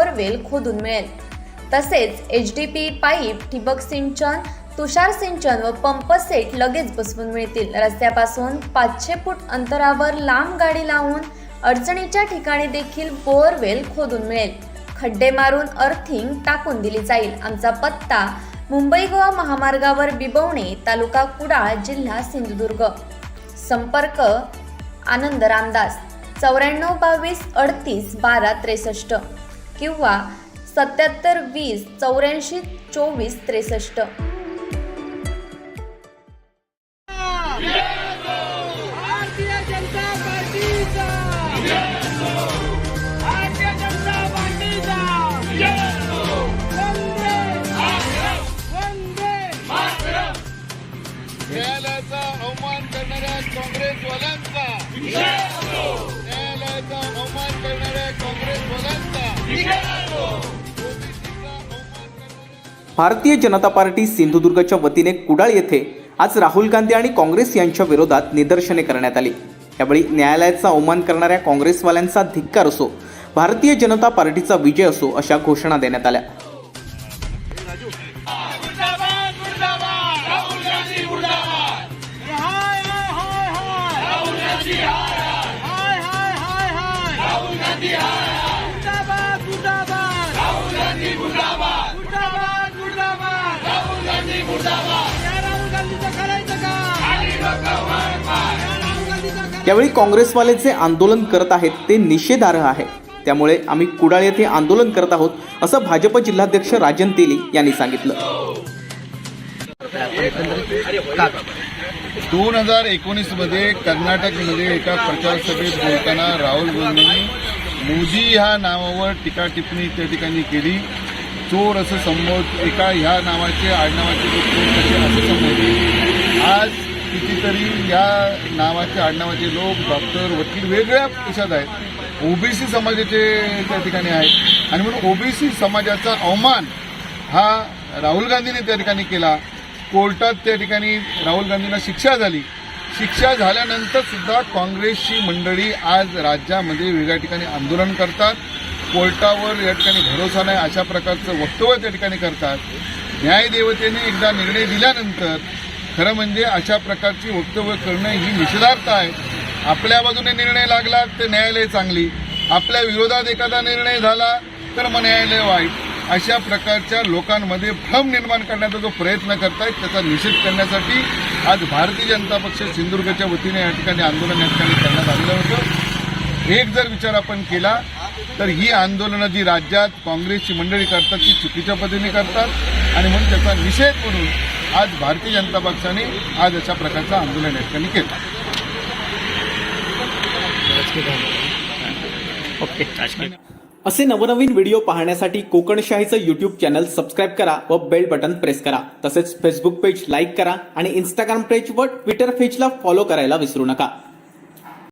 Borewell खोदून मिळेल। तसेच HDP पाईप, ठिबक सिंचन, तुषार सिंचन व पंप सेट लगेच बसवून मिळतील। रस्त्यापासून 500 फूट अंतरावर लांब गाडी लावून अडचणीच्या ठिकाणी देखील बोअरवेल खोदून मिळेल। खड्डे मारून अर्थिंग टाकून दिली जाईल। आमचा पत्ता मुंबई गोवा महामार्गावर बिबवणे, तालुका कुडाळ, जिल्हा सिंधुदुर्ग। संपर्क आनंद रामदास 94 22 38 12 63 किंवा 77 20 84 24 63। भारतीय जनता पार्टीचा भारतीय जनता पार्टीचा वंदे मातरम। न्यायालयाचा अवमान करणाऱ्या काँग्रेसवाल्यांचा न्यायालयाचा अवमान करणाऱ्या काँग्रेसवाल्यांचा भारतीय जनता पार्टी सिंधुदुर्गच्या वतीने कुडाळ येथे आज राहुल गांधी आणि काँग्रेस यांच्या विरोधात निदर्शने करण्यात आली। यावेळी न्यायालयाचा अवमान करणाऱ्या काँग्रेसवाल्यांचा धिक्कार असो, भारतीय जनता पार्टीचा विजय असो अशा घोषणा देण्यात आल्या। यावेळी काँग्रेसवाले जे आंदोलन करत आहेत ते निषेधार्ह आहे, त्यामुळे आम्ही कुडाळ येथे आंदोलन करत आहोत असं भाजप जिल्हाध्यक्ष राजन तेली यांनी सांगितलं। 2019 मध्ये कर्नाटकमध्ये एका प्रचार सभेत बोलताना राहुल गांधींनी मोदी ह्या नावावर टीका टिप्पणी त्या ठिकाणी केली। चोर असं संबोध, एका ह्या नावाचे आडनावाचे असं संबोधले। आज कितीतरी या नावाचे आडनावाचे लोक डॉक्टर, वकील वेगवेगळ्या पेशात आहेत, ओबीसी समाजाचे त्या ठिकाणी आहेत आणि म्हणून ओबीसी समाजाचा अवमान हा राहुल गांधीने त्या ठिकाणी केला। कोर्टात त्या ठिकाणी राहुल गांधींना शिक्षा झाली। शिक्षा झाल्यानंतर सुद्धा काँग्रेसची मंडळी आज राज्यामध्ये वेगळ्या ठिकाणी आंदोलन करतात, कोर्टावर या ठिकाणी भरोसा नाही अशा प्रकारचं वक्तव्य त्या ठिकाणी करतात। न्यायदेवतेने एकदा निर्णय दिल्यानंतर खरं म्हणजे अशा प्रकारची वक्तव्य करणं ही निषेधार्थ आहे। आपल्या बाजूने निर्णय लागला तर न्यायालय चांगली, आपल्या विरोधात एखादा निर्णय झाला तर मग न्यायालय वाईट, अशा प्रकारच्या लोकांमध्ये भ्रम निर्माण करण्याचा जो प्रयत्न करतायत त्याचा निषेध करण्यासाठी आज भारतीय जनता पक्ष सिंधुदुर्गच्या वतीने या ठिकाणी आंदोलन या ठिकाणी करण्यात आलेलं होतं। एक जर विचार आपण केला तर ही आंदोलनं जी राज्यात काँग्रेसची मंडळी करतात ती चुकीच्या पद्धतीने करतात आणि म्हणून त्याचा निषेध म्हणून आज भारतीय जनता पक्षाने आज अशा प्रकारचं आंदोलन या ठिकाणी केलं। असे नवनवीन व्हिडिओ पाहण्यासाठी कोकणशाहीचं YouTube चॅनल सबस्क्राईब करा व बेल बटन प्रेस करा। तसेच फेसबुक पेज लाईक करा आणि इंस्टाग्राम पेज व ट्विटर पेजला फॉलो करायला विसरू नका।